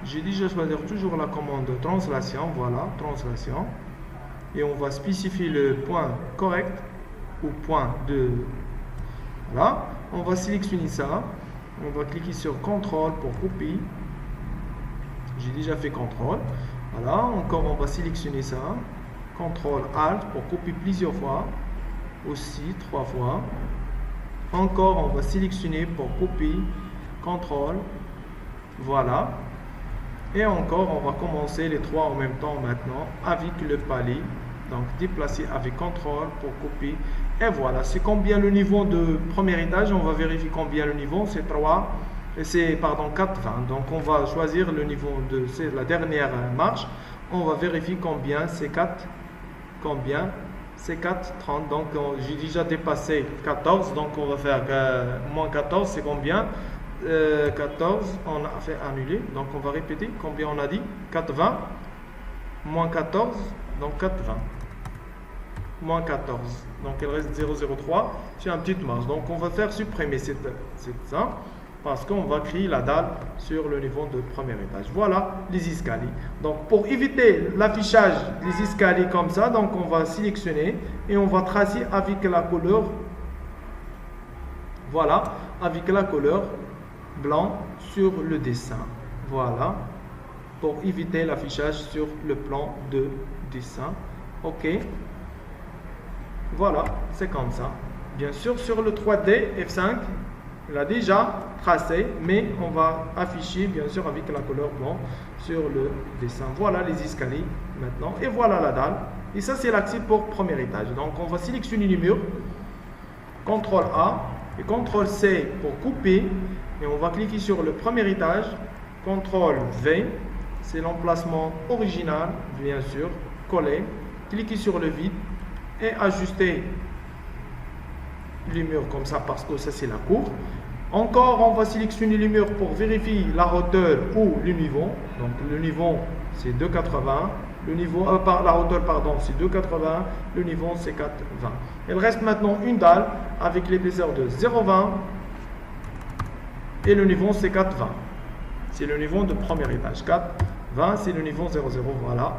J'ai déjà choisi toujours la commande de translation. Voilà, translation. Et on va spécifier le point correct ou point de. Voilà, on va sélectionner ça. On va cliquer sur contrôle pour copier. J'ai déjà fait contrôle. Voilà, encore on va sélectionner ça. Contrôle Alt pour copier plusieurs fois. Aussi 3 fois. Encore on va sélectionner pour copier. Contrôle. Voilà. Et encore on va commencer les 3 en même temps maintenant avec le palier. Donc déplacer avec contrôle pour copier. Et voilà, c'est combien le niveau de premier étage. On va vérifier combien le niveau. C'est 3. C'est 4,20. Donc on va choisir le niveau de la dernière marche. On va vérifier combien c'est 4. Combien c'est 4,30. Donc j'ai déjà dépassé 14. Donc on va faire moins 14. C'est combien 14. On a fait annuler. Donc on va répéter combien on a dit 4,20. moins 14, donc 4,20. Moins 14, donc il reste 0,03, c'est une petite marge. Donc on va faire supprimer ça, parce qu'on va créer la dalle sur le niveau de premier étage. Voilà les escaliers. Donc pour éviter l'affichage des escaliers comme ça, donc on va sélectionner et on va tracer avec la couleur, voilà, avec la couleur blanc sur le dessin. Voilà, pour éviter l'affichage sur le plan de dessin. Ok, voilà, c'est comme ça. Bien sûr, sur le 3D F5, il a déjà tracé, mais on va afficher bien sûr avec la couleur blanc sur le dessin. Voilà les escaliers maintenant, et voilà la dalle. Et ça, c'est l'accès pour premier étage. Donc on va sélectionner les murs, CTRL A et CTRL C pour couper, et on va cliquer sur le premier étage, CTRL V, c'est l'emplacement original, bien sûr, coller, cliquez sur le vide et ajuster les murs comme ça, parce que ça c'est la cour. Encore, on va sélectionner les murs pour vérifier la hauteur ou le niveau. Donc le niveau c'est 2,80, le niveau la hauteur pardon c'est 2,80, le niveau c'est 4,20. Il reste maintenant une dalle avec l'épaisseur de 0,20 et le niveau c'est 4,20. C'est le niveau de premier étage. 4,20 c'est le niveau 0,0. Voilà,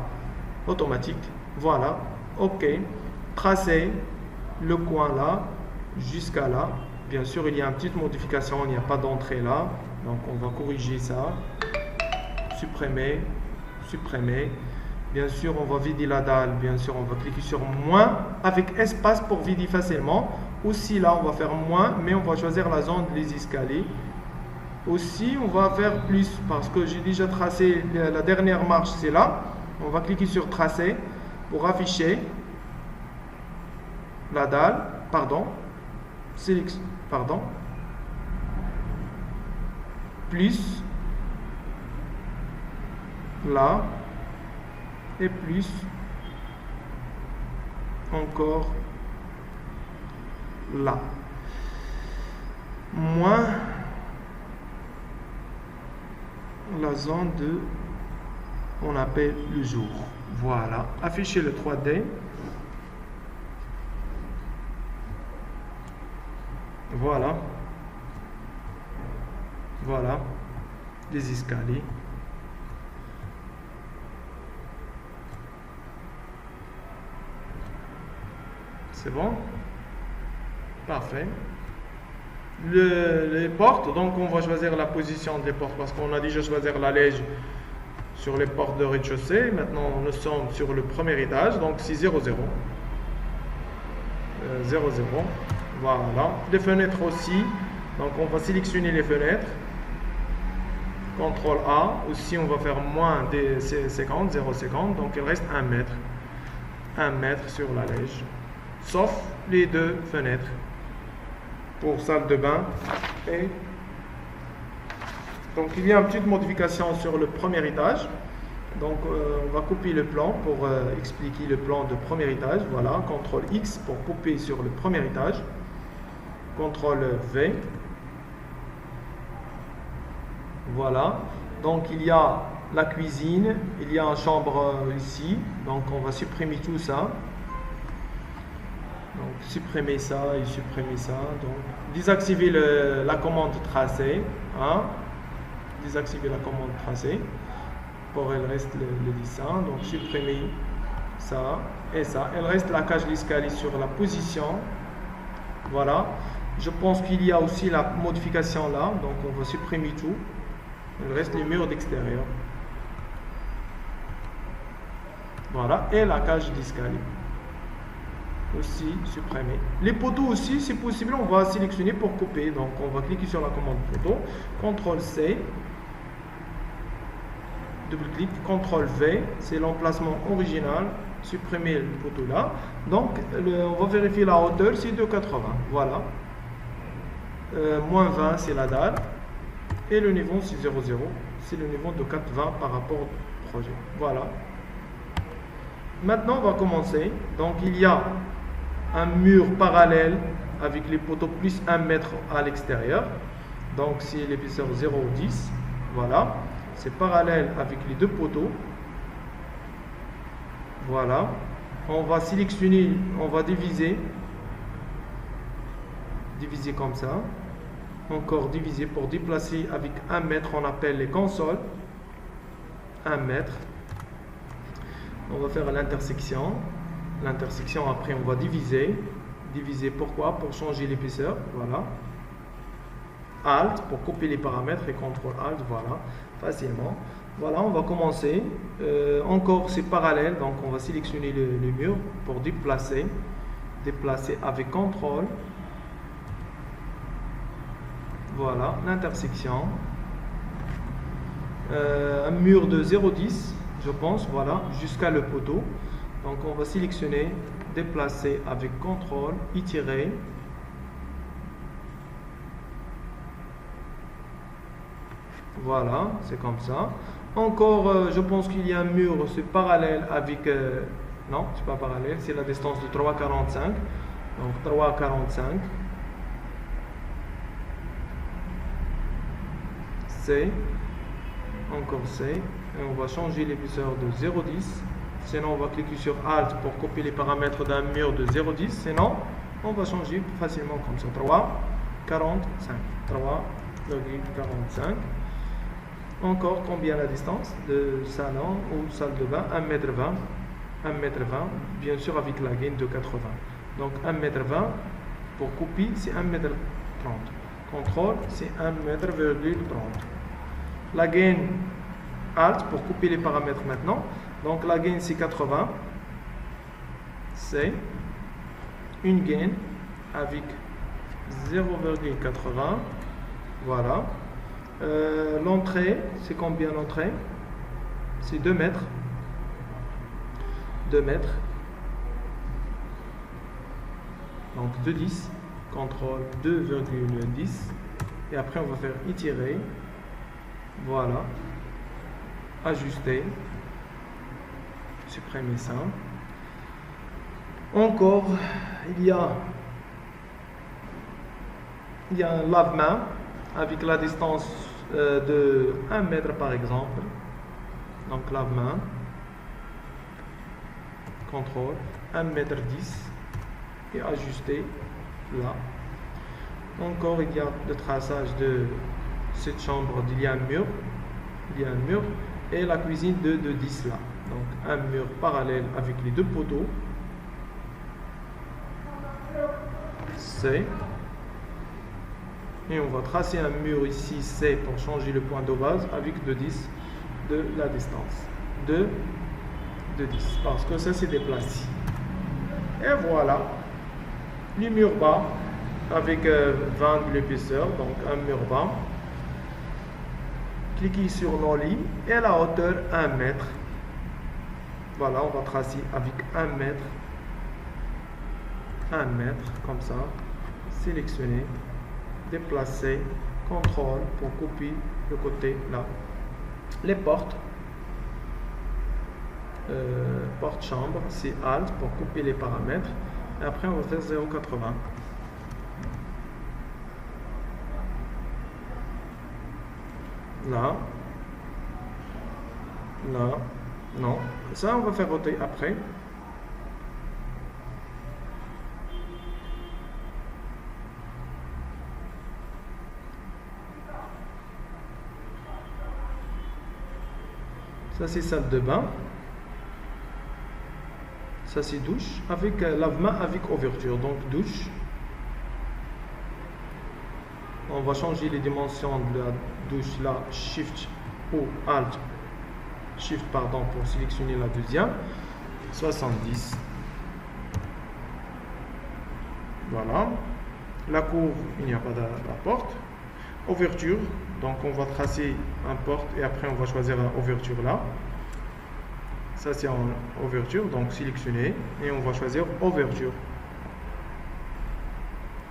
automatique. Voilà, ok. Tracer le coin là jusqu'à là. Bien sûr, il y a une petite modification, il n'y a pas d'entrée là, donc on va corriger ça, supprimer. Bien sûr, on va vider la dalle, bien sûr, on va cliquer sur moins avec espace pour vider facilement. Aussi là, on va faire moins, mais on va choisir la zone des escaliers. Aussi, on va faire plus parce que j'ai déjà tracé la dernière marche, c'est là. On va cliquer sur tracer pour afficher la dalle, plus là et plus encore là, moins la zone de on appelle le jour. Voilà, afficher le 3D. Voilà, voilà les escaliers. C'est bon? Parfait. Les portes, donc on va choisir la position des portes parce qu'on a déjà choisi la lège sur les portes de rez-de-chaussée. Maintenant, nous sommes sur le premier étage, donc c'est 0,0. 0,0. Voilà, les fenêtres aussi, donc on va sélectionner les fenêtres, CTRL A, aussi on va faire moins des 50, 0,50, donc il reste 1 mètre, 1 mètre sur la lège, sauf les deux fenêtres, pour salle de bain, et donc il y a une petite modification sur le premier étage. Donc on va copier le plan pour expliquer le plan de premier étage. Voilà, CTRL X pour couper sur le premier étage, CTRL V. Voilà, donc il y a la cuisine, il y a une chambre ici, donc on va supprimer tout ça. Donc supprimer ça et supprimer ça. Donc désactiver la commande tracée, hein? Désactiver la commande tracée. Pour elle reste le dessin, donc supprimer ça et ça. Elle reste la cage d'escalier sur la position. Voilà, je pense qu'il y a aussi la modification là, donc on va supprimer tout. Il reste les murs d'extérieur. Voilà, et la cage d'escalier aussi supprimer. Les poteaux aussi, si possible, on va sélectionner pour couper. Donc on va cliquer sur la commande poteau, CTRL C. Double-clic, CTRL V, c'est l'emplacement original, supprimer le poteau là. Donc, on va vérifier la hauteur, c'est 2,80. Voilà. Moins 20, c'est la dalle. Et le niveau, c'est 0,0. C'est le niveau de 4,20 par rapport au projet. Voilà. Maintenant, on va commencer. Donc, il y a un mur parallèle avec les poteaux plus 1 mètre à l'extérieur. Donc, c'est l'épaisseur 0,10. Voilà. C'est parallèle avec les deux poteaux. Voilà. On va sélectionner, on va diviser comme ça. Encore diviser pour déplacer avec 1 mètre, on appelle les consoles. 1 mètre. On va faire l'intersection. L'intersection, après, on va diviser. Diviser pourquoi? Pour changer l'épaisseur. Voilà. Alt pour copier les paramètres et CTRL Alt. Voilà. Facilement. Voilà, on va commencer. Encore, c'est parallèle. Donc, on va sélectionner le mur pour déplacer. Déplacer avec CTRL. Voilà, l'intersection. Un mur de 0,10, je pense, voilà, jusqu'à le poteau. Donc on va sélectionner, déplacer avec CTRL, étirer. Voilà, c'est comme ça. Encore, je pense qu'il y a un mur, c'est parallèle avec... non, c'est pas parallèle, c'est la distance de 3,45. Donc 3,45. C, encore C, et on va changer l'épaisseur de 0,10. Sinon, on va cliquer sur Alt pour copier les paramètres d'un mur de 0,10. Sinon, on va changer facilement comme ça. 3,45. 3,45. Encore, combien la distance de salon ou salle de bain? 1,20 m. 1,20 m, bien sûr, avec la gaine de 80. Donc, 1,20 m pour copier, c'est 1,30 m. Contrôle, c'est 1,30 m. La gaine Alt pour couper les paramètres maintenant. Donc la gaine c'est 80. C'est une gaine avec 0,80. Voilà. L'entrée, c'est combien l'entrée? C'est 2 mètres. 2 mètres. Donc 2,10. Contrôle 2,10. Et après on va faire étirer. Voilà. Ajuster. Supprimer ça. Encore, il y a un lave-main avec la distance de 1 mètre par exemple. Donc lave-main. Contrôle 1,10 m et ajuster là. Encore, il y a le traçage de cette chambre, il y a un mur. Il y a un mur et la cuisine de 10 là. Donc un mur parallèle avec les deux poteaux. C. Et on va tracer un mur ici C pour changer le point de base avec 2,10 de la distance. 2,10 parce que ça c'est déplacé. Et voilà. Le mur bas avec 20 de l'épaisseur, donc un mur bas. Cliquez sur nos lignes et la hauteur 1 mètre. Voilà, on va tracer avec 1 mètre. 1 mètre, comme ça. Sélectionner, déplacer, contrôle pour couper le côté là. Les portes. Porte-chambre, c'est Alt pour couper les paramètres. Et après, on va faire 0,80. Là, non, ça on va faire roter après. Ça c'est salle de bain. Ça c'est douche avec lave-main avec ouverture. Donc douche. On va changer les dimensions de la douche là, Shift ou Alt, Shift pardon, pour sélectionner la deuxième. 70. Voilà. La cour, il n'y a pas de la porte. Ouverture, donc on va tracer un porte et après on va choisir une ouverture là. Ça c'est en ouverture, donc sélectionner et on va choisir ouverture.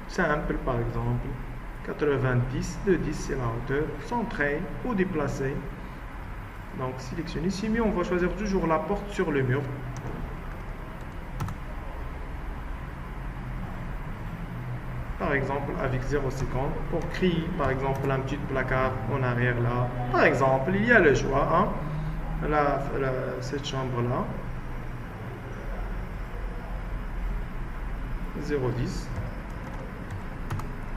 Simple par exemple. 90, de 10 c'est la hauteur, centré ou déplacé. Donc sélectionner, si mieux on va choisir toujours la porte sur le mur. Par exemple avec 0,50 pour créer par exemple un petit placard en arrière là. Par exemple, il y a le choix, hein, cette chambre là. 0,10.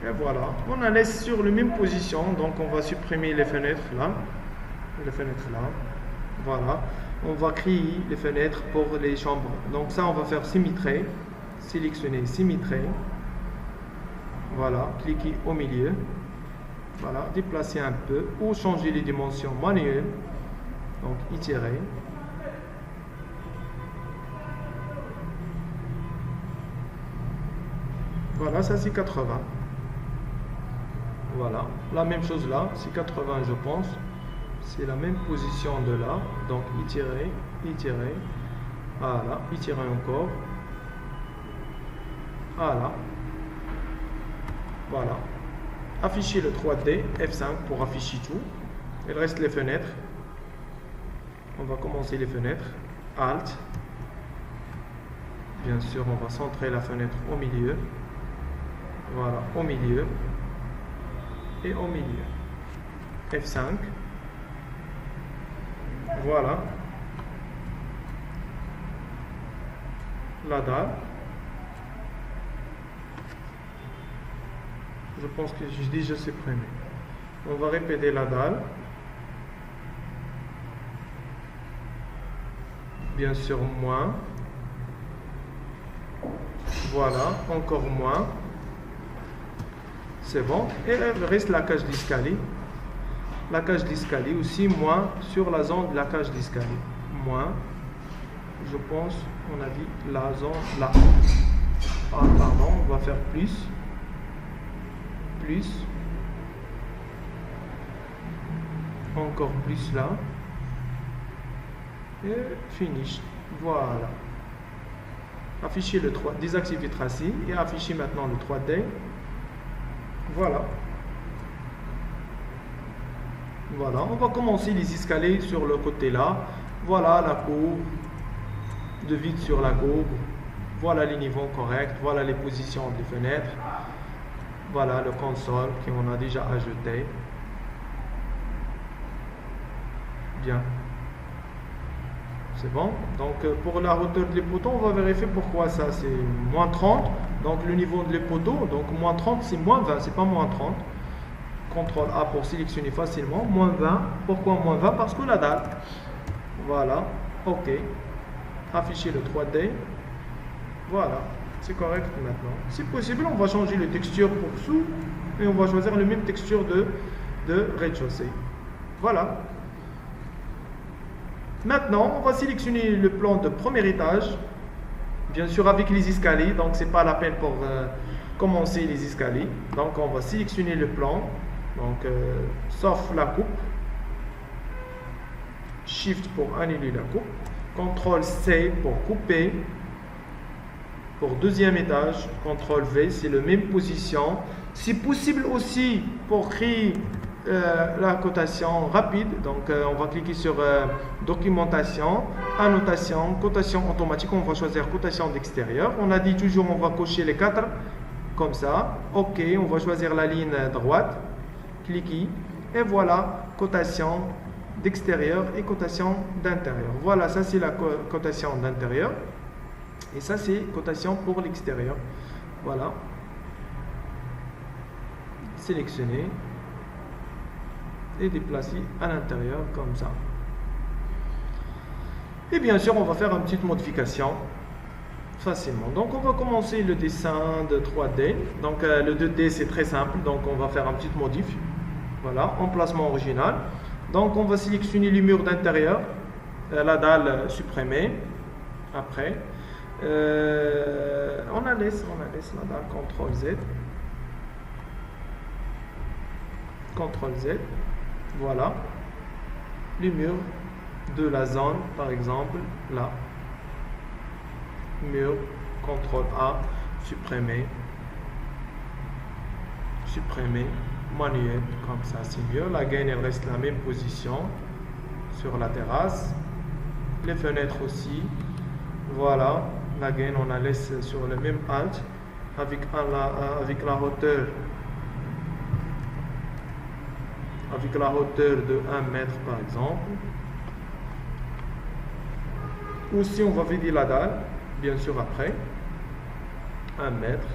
Et voilà, on la laisse sur la même position, donc on va supprimer les fenêtres là, voilà, on va créer les fenêtres pour les chambres, donc ça on va faire symétrie, sélectionner symétrie, voilà, cliquez au milieu, voilà, déplacer un peu ou changer les dimensions manuelles, donc itérer. Voilà, ça c'est 80. Voilà, la même chose là, c'est 80 je pense. C'est la même position de là. Donc itérer, voilà, itérer encore. Voilà. Afficher le 3D, F5 pour afficher tout. Il reste les fenêtres. On va commencer les fenêtres. Alt. Bien sûr, on va centrer la fenêtre au milieu. Voilà, au milieu. Et au milieu. F5. Voilà. La dalle. Je pense que j'ai déjà supprimé. On va répéter la dalle. Bien sûr, moins. Voilà, encore moins. C'est bon. Et il reste la cage d'escalier. La cage d'escalier aussi, moins sur la zone de la cage d'escalier. Moins. Je pense, on a dit la zone là. Ah, pardon, on va faire plus. Plus. Encore plus là. Et finish. Voilà. Afficher le 3, désactiver tracé et afficher maintenant le 3D. Voilà. Voilà, on va commencer les escaliers sur le côté là. Voilà la courbe, de vide sur la courbe. Voilà les niveaux corrects. Voilà les positions des fenêtres. Voilà le console qu'on a déjà ajouté. Bien. C'est bon. Donc pour la hauteur des poteaux, on va vérifier pourquoi ça c'est moins 30. Donc le niveau des poteaux, donc moins 30 c'est moins 20, c'est pas moins 30. CTRL A pour sélectionner facilement. Moins 20. Pourquoi moins 20? Parce que la dalle. Voilà. OK. Afficher le 3D. Voilà. C'est correct maintenant. Si possible, on va changer les textures pour dessous. Et on va choisir la même texture de rez-de-chaussée. Voilà. Maintenant, on va sélectionner le plan de premier étage. Bien sûr, avec les escaliers. Donc, c'est pas la peine pour commencer les escaliers. Donc, on va sélectionner le plan. Donc, sauf la coupe. Shift pour annuler la coupe. CTRL C pour couper. Pour deuxième étage, CTRL V, c'est la même position. C'est possible aussi pour créer la cotation rapide. Donc, on va cliquer sur documentation, annotation, cotation automatique. On va choisir cotation d'extérieur. On a dit toujours, on va cocher les 4 comme ça. OK, on va choisir la ligne droite. Cliquez. Et voilà, cotation d'extérieur et cotation d'intérieur. Voilà, ça c'est la cotation d'intérieur. Et ça c'est cotation pour l'extérieur. Voilà. Sélectionner. Et déplacer à l'intérieur comme ça. Et bien sûr, on va faire une petite modification facilement. Donc, on va commencer le dessin de 3D. Donc, le 2D, c'est très simple. Donc, on va faire un petit modif. Voilà, emplacement original. Donc, on va sélectionner les murs d'intérieur. La dalle supprimée. Après, on la laisse la dalle. CTRL Z. CTRL Z. Voilà. Les murs de la zone, par exemple, là. Mur, CTRL A, supprimer. Supprimer. Manuel, comme ça, c'est mieux. La gaine, elle reste la même position sur la terrasse. Les fenêtres aussi. Voilà. La gaine, on la laisse sur le même alt avec la hauteur. Avec la hauteur de 1 mètre par exemple. Aussi on va vider la dalle, bien sûr après. 1 mètre.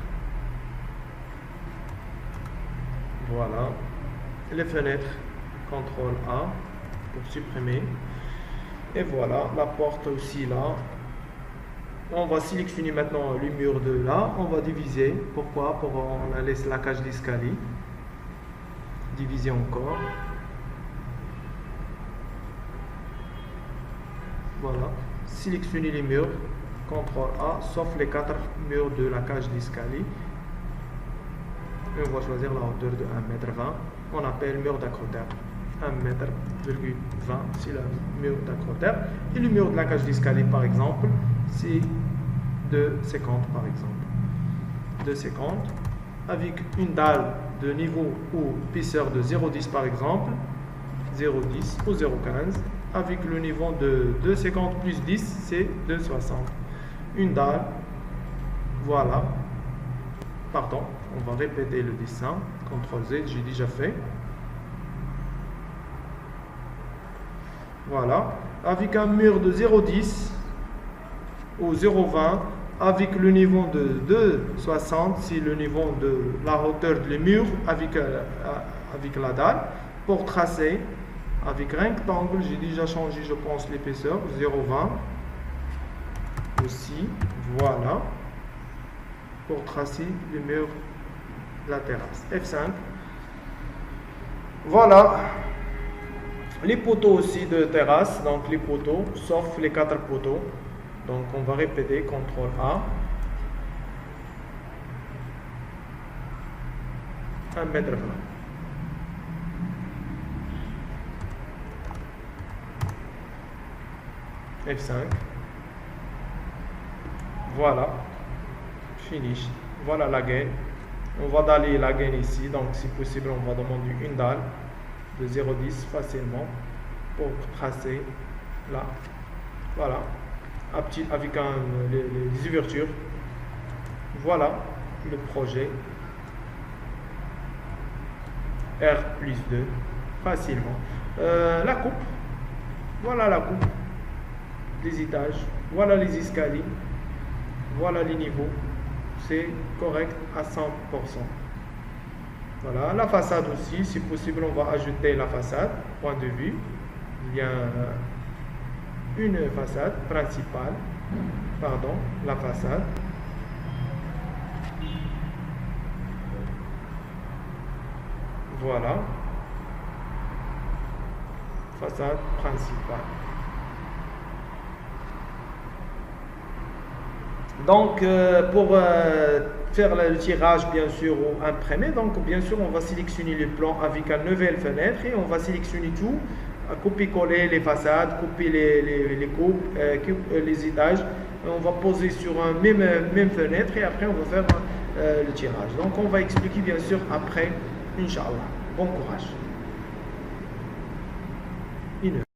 Voilà. Les fenêtres, CTRL A pour supprimer. Et voilà, la porte aussi là. On va sélectionner maintenant le mur de là. On va diviser. Pourquoi? Pour on laisse la cage d'escalier. Diviser encore. Voilà. Sélectionner les murs. CTRL A, sauf les 4 murs de la cage d'escalier. Et on va choisir la hauteur de 1,20 m. On appelle mur d'accroteur. 1,20 m, c'est le mur d'accroteur. Et le mur de la cage d'escalier, par exemple, c'est 2,50 par exemple. 2,50 avec une dalle de niveau ou épaisseur de 0,10 par exemple, 0,10 ou 0,15. Avec le niveau de 2,50 plus 10, c'est 2,60. Une dalle, voilà. Pardon, on va répéter le dessin. CTRL Z, j'ai déjà fait. Voilà. Avec un mur de 0,10 ou 0,20, avec le niveau de 2,60, c'est le niveau de la hauteur du mur avec la dalle. Pour tracer, avec rectangle, j'ai déjà changé, je pense, l'épaisseur, 0,20 aussi. Voilà. Pour tracer le mur de la terrasse. F5. Voilà. Les poteaux aussi de terrasse, donc les poteaux, sauf les 4 poteaux. Donc on va répéter, CTRL A. 1,20 m. F5. Voilà. Finish. Voilà la gaine. On va daller la gaine ici. Donc si possible, on va demander une dalle de 0,10 facilement pour tracer là. Voilà. Avec les ouvertures. Voilà le projet. R+2 facilement. La coupe. Voilà la coupe des étages. Voilà les escaliers. Voilà les niveaux. C'est correct à 100%. Voilà, la façade aussi, si possible, on va ajouter la façade, point de vue. Il y a une façade principale, pardon, la façade. Voilà, façade principale. Donc, pour faire le tirage, bien sûr, ou imprimer, donc, bien sûr, on va sélectionner le plan avec une nouvelle fenêtre et on va sélectionner tout, copier-coller les façades, couper les coupes, les étages. On va poser sur une même fenêtre et après, on va faire le tirage. Donc, on va expliquer, bien sûr, après, Inch'Allah. Bon courage.